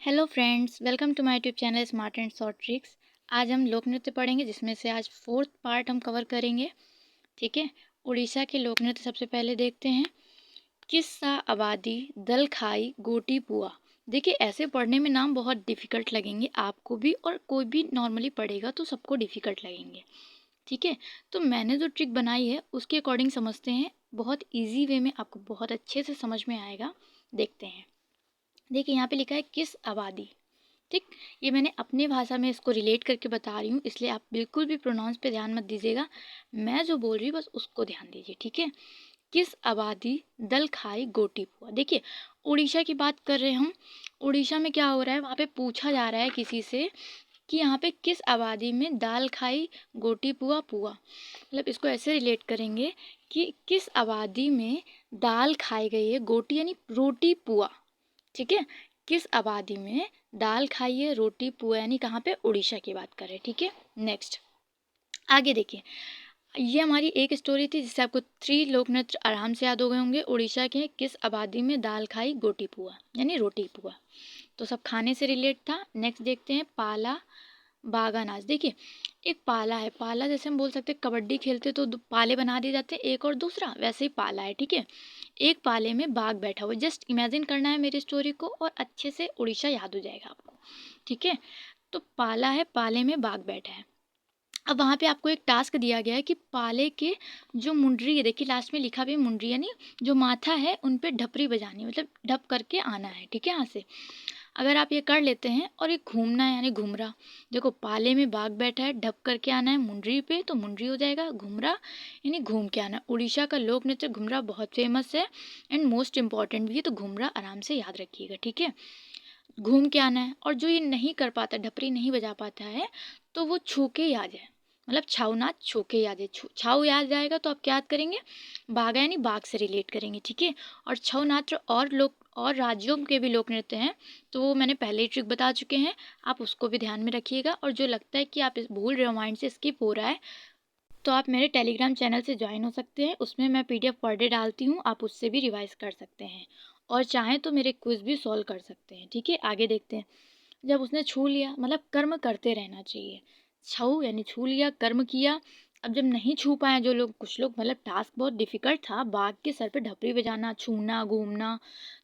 Hello friends, welcome to my YouTube channel smart and short tricks. आज हम लोक नृत्य पढ़ेंगे जिसमें से आज फोर्थ पार्ट हम कवर करेंगे। ठीक है। उड़ीसा के लोक नृत्य सबसे पहले देखते हैं। किस्सा आबादी दल खाई गोटी पुआ। देखिए, ऐसे पढ़ने में नाम बहुत डिफ़िकल्ट लगेंगे आपको भी, और कोई भी नॉर्मली पढ़ेगा तो सबको डिफ़िकल्ट लगेंगे। ठीक है। तो मैंने जो ट्रिक बनाई है उसके अकॉर्डिंग समझते हैं। बहुत ईजी वे में आपको बहुत अच्छे से समझ में आएगा। देखते हैं। देखिए, यहाँ पे लिखा है किस आबादी। ठीक। ये मैंने अपनी भाषा में इसको रिलेट करके बता रही हूँ, इसलिए आप बिल्कुल भी प्रोनाउंस पे ध्यान मत दीजिएगा। मैं जो बोल रही हूँ बस उसको ध्यान दीजिए। ठीक है। किस आबादी दल खाई गोटी पुआ। देखिए, उड़ीसा की बात कर रहे हैं हम। उड़ीसा में क्या हो रहा है, वहाँ पे पूछा जा रहा है किसी से कि यहाँ पे किस आबादी में दाल खाई गोटी पुआ पुआ। मतलब इसको ऐसे रिलेट करेंगे कि किस आबादी में दाल खाई गई है, गोटी यानी रोटी पुआ। ठीक है। किस आबादी में दाल खाई है रोटी पुआ, यानी कहाँ पे, उड़ीसा की बात करें। ठीक है। नेक्स्ट आगे देखिए। ये हमारी एक स्टोरी थी जिससे आपको 3 लोक नृत्य आराम से याद हो गए होंगे। उड़ीसा के किस आबादी में दाल खाई गोटी पुआ यानी रोटी पुआ, तो सब खाने से रिलेट था। नेक्स्ट देखते हैं पाला बागा नाच। देखिए, एक पाला है। पाला जैसे हम बोल सकते हैं कबड्डी खेलते तो पाले बना दिए जाते हैं, एक और दूसरा, वैसे ही पाला है। ठीक है। एक पाले में बाघ बैठा हुआ। जस्ट इमेजिन करना है मेरी स्टोरी को और अच्छे से उड़ीसा याद हो जाएगा आपको। ठीक है। तो पाला है, पाले में बाघ बैठा है। अब वहाँ पे आपको एक टास्क दिया गया है कि पाले के जो मुंडरी है, देखिए लास्ट में लिखा भी है मुंडरी यानी जो माथा है, उन पे ढपरी बजानी, मतलब ढप करके आना है। ठीक है। यहाँ से अगर आप ये कर लेते हैं, और ये घूमना है यानी घुमरा। देखो, पाले में बाघ बैठा है, ढप करके आना है मुंडरी पे तो मुंडरी हो जाएगा। घुमरा यानी घूम के आना। उड़ीसा का लोक नृत्य घुमरा बहुत फेमस है एंड मोस्ट इम्पॉर्टेंट भी है, तो घुमरा आराम से याद रखिएगा। ठीक है। घूम के आना है। और जो ये नहीं कर पाता, ढपरी नहीं बजा पाता है, तो वो छू के याद है, मतलब छाऊ नाच छू के याद है। छाऊ याद जाएगा तो आप क्या याद करेंगे, बाघा यानी बाघ से रिलेट करेंगे। ठीक है। और छऊ नाच और लोक और राज्यों के भी लोक नृत्य हैं, तो वो मैंने पहले ही ट्रिक बता चुके हैं, आप उसको भी ध्यान में रखिएगा। और जो लगता है कि आप भूल रहे हो, माइंड से स्किप हो रहा है, तो आप मेरे टेलीग्राम चैनल से ज्वाइन हो सकते हैं। उसमें मैं पीडीएफ पर डे डालती हूँ, आप उससे भी रिवाइज कर सकते हैं, और चाहें तो मेरे क्विज भी सॉल्व कर सकते हैं। ठीक है। आगे देखते हैं। जब उसने छू लिया, मतलब कर्म करते रहना चाहिए। छू यानी छू लिया, कर्म किया। अब जब नहीं छू पाए जो लोग, कुछ लोग, मतलब टास्क बहुत डिफिकल्ट था, बाघ के सर पे ढपरी बजाना, छूना, घूमना,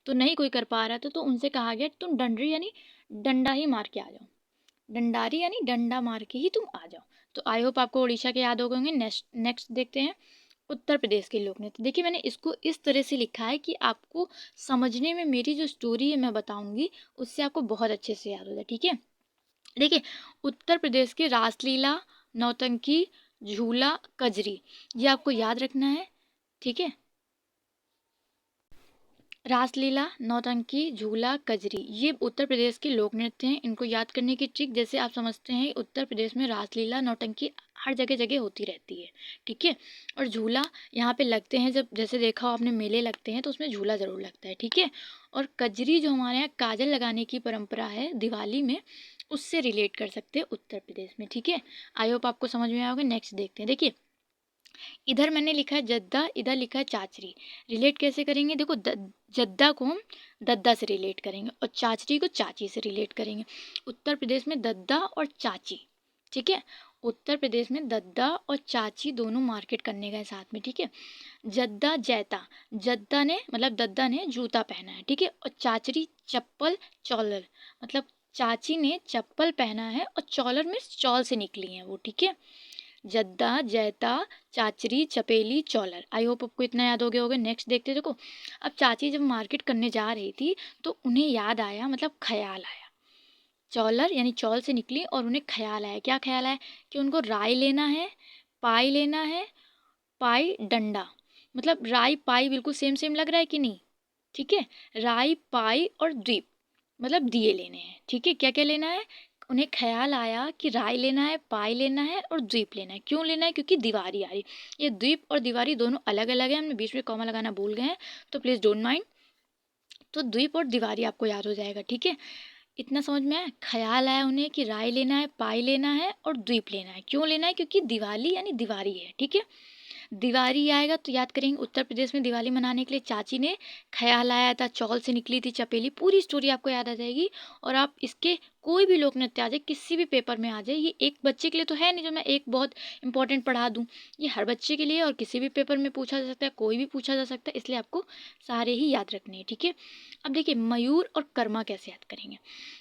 तो नहीं कोई कर पा रहा था, तो उनसे कहा गया तुम डंडरी यानी डंडा ही मार के आ जाओ। डंडारी यानी डंडा मार के ही तुम आ जाओ। तो आई होप आपको उड़ीसा के याद हो गए होंगे। नेक्स्ट देखते हैं उत्तर प्रदेश के लोक नृत्य। देखिए, मैंने इसको इस तरह से लिखा है कि आपको समझने में मेरी जो स्टोरी है मैं बताऊंगी, उससे आपको बहुत अच्छे से याद हो जाए। ठीक है। देखिए, उत्तर प्रदेश की रासलीला, नौटंकी, झूला, कजरी, ये आपको याद रखना है। ठीक है। रासलीला, नौटंकी, झूला, कजरी, ये उत्तर प्रदेश के लोक नृत्य हैं। इनको याद करने की ट्रिक, जैसे आप समझते हैं उत्तर प्रदेश में रासलीला, नौटंकी हर जगह जगह होती रहती है। ठीक है। और झूला यहाँ पे लगते हैं, जब जैसे देखा हो आपने मेले लगते हैं तो उसमें झूला ज़रूर लगता है। ठीक है। और कजरी जो हमारे यहाँ काजल लगाने की परंपरा है दिवाली में, उससे रिलेट कर सकते हैं उत्तर प्रदेश में। ठीक है। आई होप आपको समझ में आया होगा। नेक्स्ट देखते हैं। देखिए, इधर मैंने लिखा है जद्दा, इधर लिखा है चाचरी। रिलेट कैसे करेंगे, देखो जद्दा को हम दद्दा से रिलेट करेंगे और चाचरी को चाची से रिलेट करेंगे। उत्तर प्रदेश में दद्दा और चाची। ठीक है। उत्तर प्रदेश में दद्दा और चाची दोनों मार्केट करने गए साथ में। ठीक है। जद्दा जैता, जद्दा ने मतलब दद्दा ने जूता पहना है। ठीक है। और चाचरी चप्पल चौलर, मतलब चाची ने चप्पल पहना है और चौलर में चौल से निकली हैं वो। ठीक है। जद्दा जैता चाचरी चपेली चौलर। आई होप आपको इतना याद हो गया होगा। नेक्स्ट देखते देखो। अब चाची जब मार्केट करने जा रही थी तो उन्हें याद आया, मतलब ख्याल आया। चौलर यानी चौल से निकली और उन्हें ख्याल आया। क्या ख्याल आया, कि उनको राई लेना है, पाई लेना है, पाई डंडा, मतलब राई पाई बिल्कुल सेम सेम लग रहा है कि नहीं। ठीक है। राई पाई और द्वीप, मतलब दिए लेने हैं। ठीक है। क्या क्या लेना है, उन्हें ख्याल आया कि राय लेना है, पाई लेना है और द्वीप लेना है। क्यों लेना है, क्योंकि दीवारी आ रही। ये द्वीप और दीवारी दोनों अलग अलग है, हमने बीच में कॉमा लगाना भूल गए हैं, तो प्लीज़ डोंट माइंड। तो द्वीप और दीवारी आपको याद हो जाएगा। ठीक है। इतना समझ में आया। ख्याल आया उन्हें कि राय लेना है, पाई लेना है और द्वीप लेना है। क्यों लेना है, क्योंकि दिवाली यानी दीवारी है। ठीक है। दिवाली आएगा तो याद करेंगे उत्तर प्रदेश में दिवाली मनाने के लिए चाची ने ख्याल आया था, चौल से निकली थी चपेली, पूरी स्टोरी आपको याद आ जाएगी। और आप इसके कोई भी लोक नृत्य आ जाए, किसी भी पेपर में आ जाए, ये एक बच्चे के लिए तो है नहीं जो मैं एक बहुत इंपॉर्टेंट पढ़ा दूँ, ये हर बच्चे के लिए और किसी भी पेपर में पूछा जा सकता है, कोई भी पूछा जा सकता है, इसलिए आपको सारे ही याद रखने हैं, ठीक है। अब देखिए मयूर और कर्मा कैसे याद करेंगे।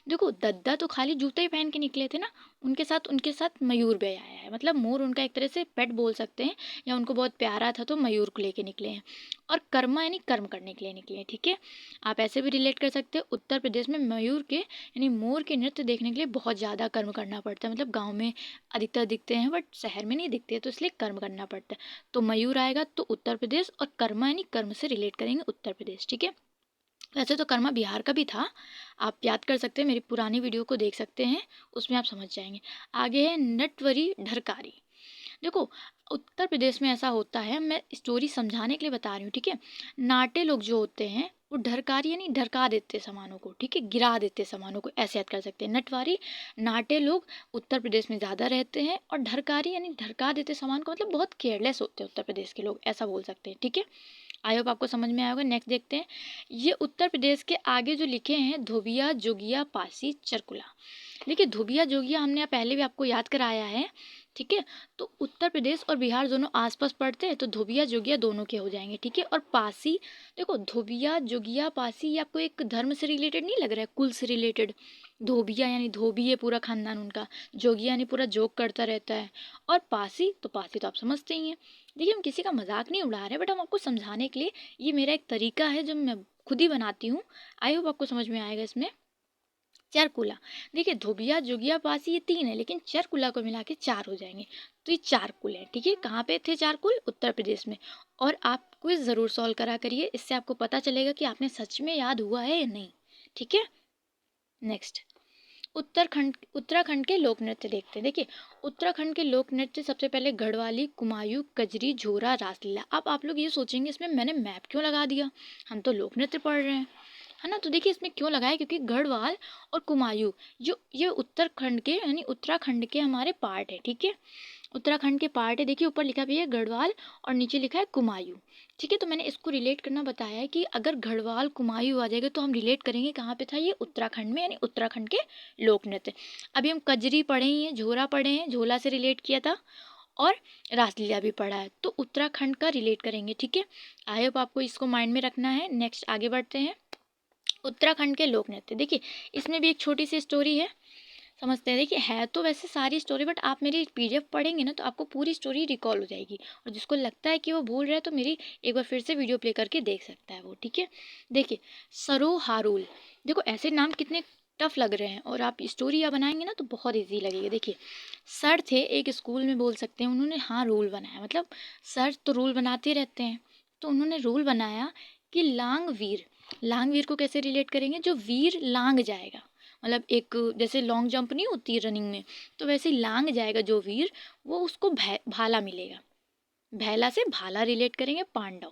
देखो दद्दा तो खाली जूते ही पहन के निकले थे ना, उनके साथ मयूर भी आया है, मतलब मोर उनका एक तरह से पेट बोल सकते हैं, या उनको बहुत प्यारा था तो मयूर को लेके निकले हैं। और कर्मा यानी कर्म करने के लिए निकले हैं, ठीक है। आप ऐसे भी रिलेट कर सकते हैं, उत्तर प्रदेश में मयूर के यानी मोर के नृत्य देखने के लिए बहुत ज़्यादा कर्म करना पड़ता है, मतलब गाँव में अधिकतर दिखते हैं बट शहर में नहीं दिखते, तो इसलिए कर्म करना पड़ता है। तो मयूर आएगा तो उत्तर प्रदेश, और कर्मा यानी कर्म से रिलेट करेंगे उत्तर प्रदेश, ठीक है। वैसे तो कर्मा बिहार का भी था, आप याद कर सकते हैं, मेरी पुरानी वीडियो को देख सकते हैं, उसमें आप समझ जाएंगे। आगे है नटवरी ढरकारी। देखो उत्तर प्रदेश में ऐसा होता है, मैं स्टोरी समझाने के लिए बता रही हूँ, ठीक है। नाटे लोग जो होते हैं वो ढरकारी यानी ढरका देते सामानों को, ठीक है, गिरा देते सामानों को, ऐसे याद कर सकते हैं। नटवारी नाटे लोग उत्तर प्रदेश में ज़्यादा रहते हैं, और ढरकारी यानी ढरका देते सामान को, मतलब बहुत केयरलेस होते हैं उत्तर प्रदेश के लोग, ऐसा बोल सकते हैं, ठीक है। आई होप आपको समझ में आया होगा। नेक्स्ट देखते हैं, ये उत्तर प्रदेश के आगे जो लिखे हैं धोबिया जोगिया पासी चरकुला। देखिए धोबिया जोगिया हमने पहले भी आपको याद कराया है, ठीक है। तो उत्तर प्रदेश और बिहार दोनों आसपास पड़ते हैं, तो धोबिया जोगिया दोनों के हो जाएंगे, ठीक है। और पासी, देखो धोबिया जोगिया पासी, ये आपको एक धर्म से रिलेटेड नहीं लग रहा है, कुल से रिलेटेड। धोबिया यानी धोबी है पूरा खानदान उनका, जोगिया यानी पूरा जोक करता रहता है, और पासी तो आप समझते ही हैं। देखिए हम किसी का मजाक नहीं उड़ा रहे, बट हम आपको समझाने के लिए, ये मेरा एक तरीका है जो मैं खुद ही बनाती हूँ, आई होप आपको समझ में आएगा। इसमें चरकुला, देखिए धोबिया जोगिया पासी ये 3 है, लेकिन चरकुला को मिला के 4 हो जाएंगे, तो ये 4 कुल है, ठीक है। कहाँ पे थे 4 कुल? उत्तर प्रदेश में। और आप क्विज ज़रूर सॉल्व करा करिए, इससे आपको पता चलेगा कि आपने सच में याद हुआ है या नहीं, ठीक है। नेक्स्ट उत्तराखंड के लोक नृत्य देखते हैं। देखिए उत्तराखंड के लोक नृत्य सबसे पहले गढ़वाली, कुमायूं, कजरी, झोरा, रासलीला। अब आप लोग ये सोचेंगे इसमें मैंने मैप क्यों लगा दिया, हम तो लोक नृत्य पढ़ रहे हैं, है ना। तो देखिए इसमें क्यों लगाया, क्योंकि गढ़वाल और कुमायूं जो ये उत्तराखंड के यानी उत्तराखंड के हमारे पार्ट है, ठीक है। उत्तराखंड के पार्ट है, देखिए ऊपर लिखा भी है गढ़वाल और नीचे लिखा है कुमायूं, ठीक है। तो मैंने इसको रिलेट करना बताया है कि अगर गढ़वाल कुमायूं आ जाएगा तो हम रिलेट करेंगे कहाँ पे था, ये उत्तराखंड में, यानी उत्तराखंड के लोक नृत्य। अभी हम कजरी पढ़े ही हैं, झोरा पढ़े हैं, झोला से रिलेट किया था, और रासलीला भी पढ़ा है, तो उत्तराखंड का रिलेट करेंगे, ठीक है। आई होप आपको इसको माइंड में रखना है। नेक्स्ट आगे बढ़ते हैं, उत्तराखंड के लोक नृत्य। देखिए इसमें भी एक छोटी सी स्टोरी है, समझते हैं। देखिए है तो वैसे सारी स्टोरी, बट आप मेरी पीडीएफ पढ़ेंगे ना तो आपको पूरी स्टोरी रिकॉल हो जाएगी, और जिसको लगता है कि वो भूल रहा है तो मेरी एक बार फिर से वीडियो प्ले करके देख सकता है वो, ठीक है। देखिए सरो हारूल, देखो ऐसे नाम कितने टफ लग रहे हैं, और आप स्टोरी या बनाएंगे ना तो बहुत ईजी लगेगा। देखिए सर थे एक स्कूल में, बोल सकते हैं, उन्होंने हाँ रूल बनाया, मतलब सर तो रूल बनाते रहते हैं, तो उन्होंने रूल बनाया कि लांग वीर को कैसे रिलेट करेंगे, जो वीर लांग जाएगा, मतलब एक जैसे लॉन्ग जंप नहीं होती है रनिंग में, तो वैसे लांग जाएगा जो वीर, वो उसको भाला मिलेगा। भैला से भाला रिलेट करेंगे, पांडव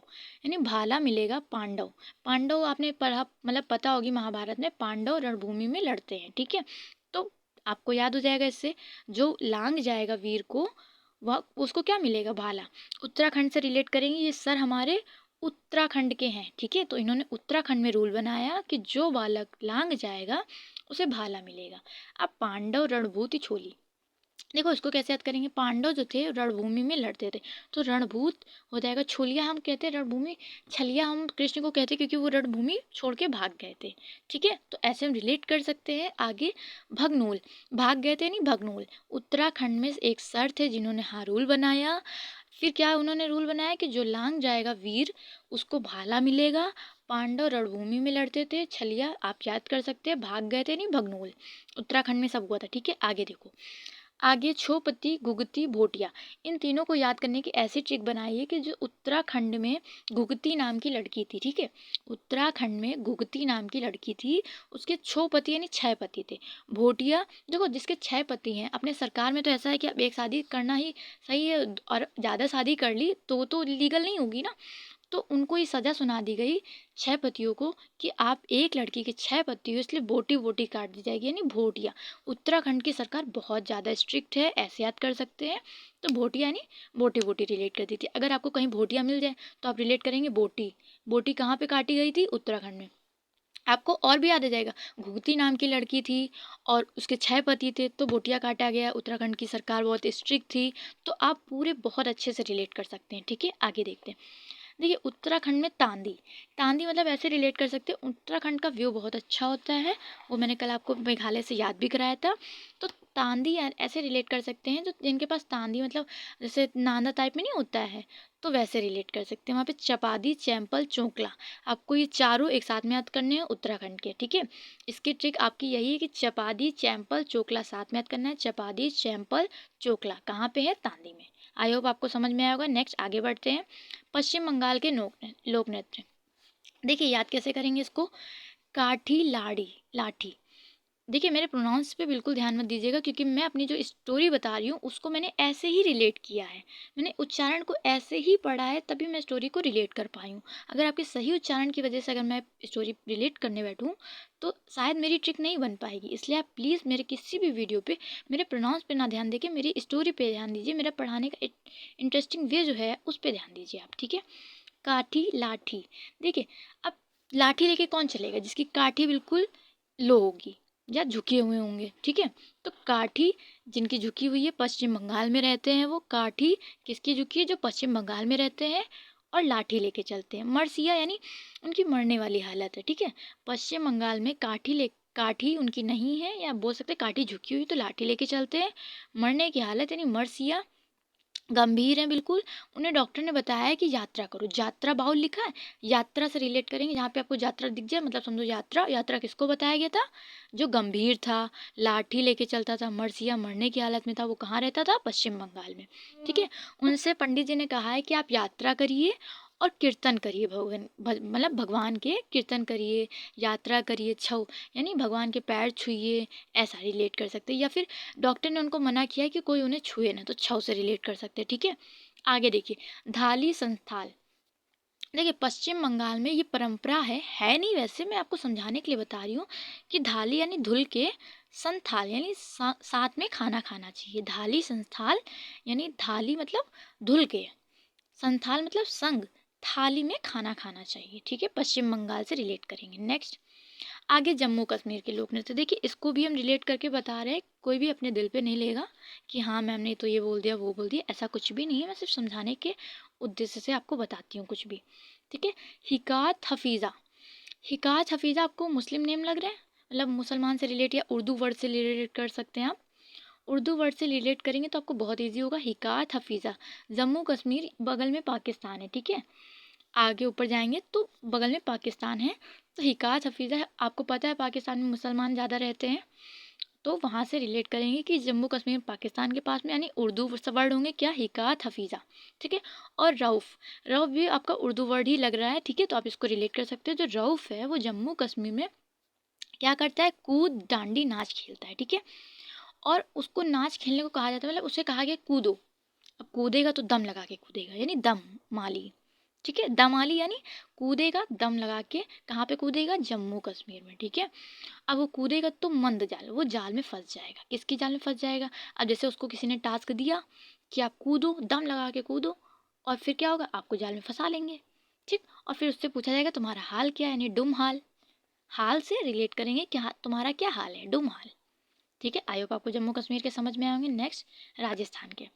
यानी भाला मिलेगा पांडव। पांडव आपने पढ़ा, मतलब पता होगी महाभारत में पांडव रणभूमि में लड़ते हैं, ठीक है। तो आपको याद हो जाएगा इससे, जो लांग जाएगा वीर को वह उसको क्या मिलेगा, भाला। उत्तराखंड से रिलेट करेंगे, ये सर हमारे उत्तराखंड के हैं, ठीक है। तो इन्होंने उत्तराखंड में रूल बनाया कि जो बालक लांग जाएगा उसे भाला मिलेगा। अब पांडव रणभूति छोली, देखो इसको कैसे याद करेंगे, पांडव जो थे रणभूमि में लड़ते थे, तो रणभूत हो जाएगा, छोलिया हम कहते हैं रणभूमि, छलिया हम कृष्ण को कहते हैं क्योंकि वो रणभूमि छोड़ के भाग गए थे, ठीक है। तो ऐसे हम रिलेट कर सकते हैं। आगे भगनूल, भाग गए थे नहीं भगनूल, उत्तराखंड में एक सर थे जिन्होंने हाँ रूल बनाया, फिर क्या उन्होंने रूल बनाया कि जो लांग जाएगा वीर उसको भाला मिलेगा। पांडव रणभूमि में लड़ते थे, छलिया आप याद कर सकते हैं, भाग गए थे नहीं भगनूल, उत्तराखंड में सब हुआ था, ठीक है। आगे देखो, आगे छोपति, गुगती, भोटिया, इन तीनों को याद करने की ऐसी ट्रिक बनाई है कि जो उत्तराखंड में गुगती नाम की लड़की थी, ठीक है, उत्तराखंड में गुगती नाम की लड़की थी, उसके 6 पति यानी 6 पति थे। भोटिया, देखो जिसके 6 पति हैं, अपने सरकार में तो ऐसा है कि अब एक शादी करना ही सही है, और ज़्यादा शादी कर ली तो वो तो लीगल नहीं होगी ना, तो उनको ये सज़ा सुना दी गई 6 पतियों को कि आप एक लड़की के 6 पति हो, इसलिए बोटी बोटी काट दी जाएगी, यानी भोटिया। उत्तराखंड की सरकार बहुत ज़्यादा स्ट्रिक्ट है, ऐसे याद कर सकते हैं। तो भोटिया यानी बोटी बोटी रिलेट कर दी थी। अगर आपको कहीं भोटिया मिल जाए तो आप रिलेट करेंगे बोटी। बोटी कहाँ पे काटी गई थी? उत्तराखंड में। आपको और भी याद आ जाएगा, घुघती नाम की लड़की थी और उसके 6 पति थे, तो बोटिया काटा गया। उत्तराखंड की सरकार बहुत स्ट्रिक्ट थी। तो आप पूरे बहुत अच्छे से रिलेट कर सकते हैं। ठीक है, आगे देखते हैं। देखिए, उत्तराखंड में तांदी। तांदी मतलब ऐसे रिलेट कर सकते हैं, उत्तराखंड का व्यू बहुत अच्छा होता है। वो मैंने कल आपको मेघालय से याद भी कराया था। तो तांदी ऐसे रिलेट कर सकते हैं जो जिनके पास तांदी मतलब जैसे नांदा टाइप में नहीं होता है, तो वैसे रिलेट कर सकते हैं। वहाँ पे चपादी, चैंपल, चोंकला, आपको ये चारों एक साथ में याद करने हैं उत्तराखंड के। ठीक है, इसकी ट्रिक आपकी यही है कि चपादी, चैंपल, चोकला साथ में याद करना है। चपादी, चैंपल, चोकला कहाँ पे है? तांदी में। आई होप आपको समझ में आया होगा। नेक्स्ट आगे बढ़ते हैं। पश्चिम बंगाल के लोक नृत्य। देखिए, याद कैसे करेंगे इसको? काठी, लाड़ी, लाठी। देखिए, मेरे प्रोनाउंस पे बिल्कुल ध्यान मत दीजिएगा, क्योंकि मैं अपनी जो स्टोरी बता रही हूँ उसको मैंने ऐसे ही रिलेट किया है। मैंने उच्चारण को ऐसे ही पढ़ा है, तभी मैं स्टोरी को रिलेट कर पाई हूँ। अगर आपके सही उच्चारण की वजह से अगर मैं स्टोरी रिलेट करने बैठूँ तो शायद मेरी ट्रिक नहीं बन पाएगी। इसलिए आप प्लीज़ मेरे किसी भी वीडियो पे मेरे प्रोनाउंस पे ना ध्यान देके मेरी स्टोरी पे ध्यान दीजिए। मेरा पढ़ाने का इंटरेस्टिंग वे जो है उस पर ध्यान दीजिए आप। ठीक है, काठी, लाठी। देखिए, अब लाठी लेके कौन चलेगा जिसकी काठी बिल्कुल लो होगी या झुके हुए होंगे? ठीक है, तो काठी जिनकी झुकी हुई है, पश्चिम बंगाल में रहते हैं वो। काठी किसकी झुकी है? जो पश्चिम बंगाल में रहते हैं और लाठी लेके चलते हैं। मरसिया यानी उनकी मरने वाली हालत है। ठीक है, पश्चिम बंगाल में काठी उनकी नहीं है, या बोल सकते काठी झुकी हुई, तो लाठी लेके चलते हैं। मरने की हालत यानी मरसिया, गंभीर है बिल्कुल। उन्हें डॉक्टर ने बताया है कि यात्रा करो। यात्रा बाहुल लिखा है, यात्रा से रिलेट करेंगे। जहाँ पे आपको यात्रा दिख जाए मतलब समझो यात्रा। यात्रा किसको बताया गया था? जो गंभीर था, लाठी लेके चलता था, मरसिया मरने की हालत में था, वो कहाँ रहता था? पश्चिम बंगाल में। ठीक है, उनसे पंडित जी ने कहा है कि आप यात्रा करिए और कीर्तन करिए, मतलब भगवान के कीर्तन करिए, यात्रा करिए। छऊ यानी भगवान के पैर छुइए, ऐसा रिलेट कर सकते हैं। या फिर डॉक्टर ने उनको मना किया कि कोई उन्हें छुए ना, तो छऊ से रिलेट कर सकते हैं। ठीक है, आगे देखिए, धाली संस्थाल। देखिए, पश्चिम बंगाल में ये परंपरा है नहीं, वैसे मैं आपको समझाने के लिए बता रही हूँ कि धाली यानी धुल के, संथाल यानी साथ में खाना खाना चाहिए। धाली संस्थाल यानी धाली मतलब धुल के, संथाल मतलब संग, थाली में खाना खाना चाहिए। ठीक है, पश्चिम बंगाल से रिलेट करेंगे। नेक्स्ट आगे जम्मू कश्मीर के लोक नृत्य। देखिए, इसको भी हम रिलेट करके बता रहे हैं, कोई भी अपने दिल पे नहीं लेगा कि हाँ मैम ने तो ये बोल दिया वो बोल दिया, ऐसा कुछ भी नहीं है। मैं सिर्फ समझाने के उद्देश्य से आपको बताती हूँ कुछ भी। ठीक है, हिकात हफीज़ा। हिकात हफीज़ा आपको मुस्लिम नेम लग रहा है, मतलब मुसलमान से रिलेट या उर्दू वर्ड से रिलेट कर सकते हैं आप। उर्दू वर्ड से रिलेट करेंगे तो आपको बहुत ईजी होगा। हिकात हफीज़ा, जम्मू कश्मीर बगल में पाकिस्तान है। ठीक है, आगे ऊपर जाएंगे तो बगल में पाकिस्तान है। तो हिकात हफीज़ा आपको पता है पाकिस्तान में मुसलमान ज़्यादा रहते हैं, तो वहाँ से रिलेट करेंगे कि जम्मू कश्मीर पाकिस्तान के पास में, यानी उर्दू वर्ड होंगे क्या? हिकात हफीज़ा। ठीक है, और रऊफ़, रऊफ़ भी आपका उर्दू वर्ड ही लग रहा है। ठीक है, तो आप इसको रिलेट कर सकते हो। जो रऊफ़ है वो जम्मू कश्मीर में क्या करता है? कूद डांडी नाच खेलता है। ठीक है, और उसको नाच खेलने को कहा जाता है, मतलब उसे कहा गया कूदो। अब कूदेगा तो दम लगा के कूदेगा, यानी दम माली। ठीक है, दमाली यानी कूदेगा दम लगा के। कहाँ पे कूदेगा? जम्मू कश्मीर में। ठीक है, अब वो कूदेगा तो मंद जाल, वो जाल में फंस जाएगा। किसकी जाल में फंस जाएगा? अब जैसे उसको किसी ने टास्क दिया कि आप कूदो, दम लगा के कूदो, और फिर क्या होगा? आपको जाल में फंसा लेंगे। ठीक, और फिर उससे पूछा जाएगा तुम्हारा हाल क्या है, यानी डुम हाल। हाल से रिलेट करेंगे कि तुम्हारा क्या हाल है? डुम हाल। ठीक है, आई होप आपको जम्मू कश्मीर के समझ में आएंगे। नेक्स्ट राजस्थान के।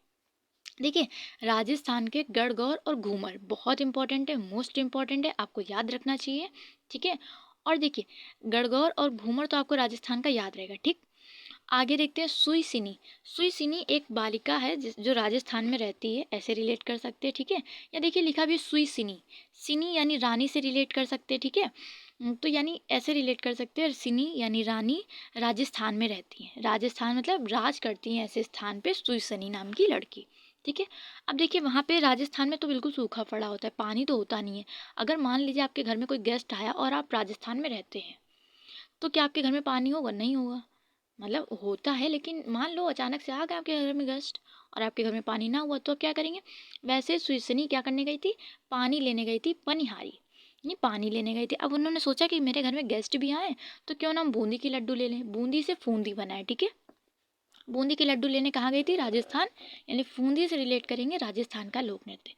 देखिए, राजस्थान के गणगौर और घूमर बहुत इंपॉर्टेंट है, मोस्ट इंपॉर्टेंट है, आपको याद रखना चाहिए। ठीक है, और देखिए, गणगौर और घूमर तो आपको राजस्थान का याद रहेगा। ठीक, आगे देखते हैं सुई सिनी। सुई सिनी एक बालिका है जो राजस्थान में रहती है, ऐसे रिलेट कर सकते हैं। ठीक है, या देखिए लिखा भी सुई सिनी, सिनी यानी रानी से रिलेट कर सकते हैं। ठीक है, तो यानी ऐसे रिलेट कर सकते हैं, सिनी यानी रानी, राजस्थान में रहती हैं। राजस्थान मतलब राज करती हैं ऐसे स्थान पे सुई सिनी नाम की लड़की। ठीक है, अब देखिए वहाँ पे राजस्थान में तो बिल्कुल सूखा पड़ा होता है, पानी तो होता नहीं है। अगर मान लीजिए आपके घर में कोई गेस्ट आया और आप राजस्थान में रहते हैं, तो क्या आपके घर में पानी होगा? नहीं होगा। मतलब होता है, लेकिन मान लो अचानक से आ गए आपके घर में गेस्ट और आपके घर में पानी ना हुआ तो क्या करेंगे। वैसे सुहासिनी क्या करने गई थी, पानी लेने गई थी, पनिहारी नहीं पानी लेने गई थी। अब उन्होंने सोचा कि मेरे घर में गेस्ट भी आए तो क्यों ना हम बूंदी की लड्डू ले लें, बूंदी से बूंदी बनाए, ठीक है। बूंदी के लड्डू लेने कहाँ गई थी, राजस्थान, यानी बूंदी से रिलेट करेंगे राजस्थान का लोक नृत्य।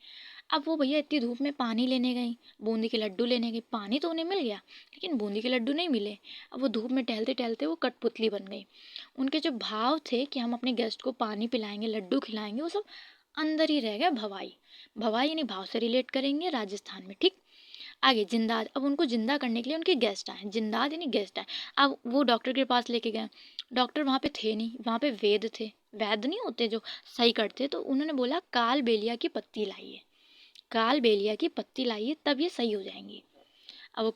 अब वो भैया इतनी धूप में पानी लेने गई, बूंदी के लड्डू लेने गई, पानी तो उन्हें मिल गया लेकिन बूंदी के लड्डू नहीं मिले। अब वो धूप में टहलते टहलते वो कठपुतली बन गई। उनके जो भाव थे कि हम अपने गेस्ट को पानी पिलाएंगे, लड्डू खिलाएंगे, वो सब अंदर ही रह गया। भवाई, भवाई यानी भाव से रिलेट करेंगे राजस्थान में, ठीक। आगे जिंदाद, अब उनको जिंदा करने के लिए उनके गेस्ट आए, जिंदाद यानी गेस्ट आए। अब वो डॉक्टर के पास लेके गए, डॉक्टर वहाँ पे थे नहीं, वहाँ पे वेद थे, वैद नहीं होते जो सही करते, तो उन्होंने बोला काल बेलिया की पत्ती लाइए, काल बेलिया की पत्ती लाइए तब ये सही हो जाएंगी। अब वो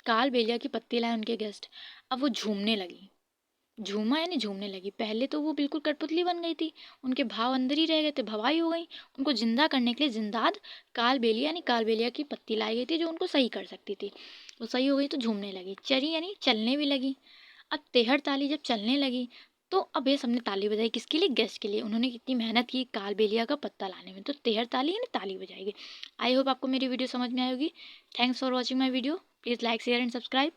काल बेलिया की पत्ती लाए उनके गेस्ट। अब वो झूमने लगी, झूमा यानी झूमने लगी। पहले तो वो बिल्कुल कठपुतली बन गई थी, उनके भाव अंदर ही रह गए थे, भवाई हो गई। उनको जिंदा करने के लिए जिंदाद काल बेलिया यानी काल बेलिया की पत्ती लाई गई थी जो उनको सही कर सकती थी। वो सही हो गई तो झूमने लगी, चरी यानी चलने भी लगी। अब तेहर ताली जब चलने लगी तो अब ये सबने ताली बजाई, किसके लिए, गेस्ट के लिए। उन्होंने कितनी मेहनत की काल बेलिया का पत्ता लाने में, तो तेहर ताली यानी ताली बजाएगी। आई होप आपको मेरी वीडियो समझ में आई होगी। Thanks for watching my video. Please like share and subscribe.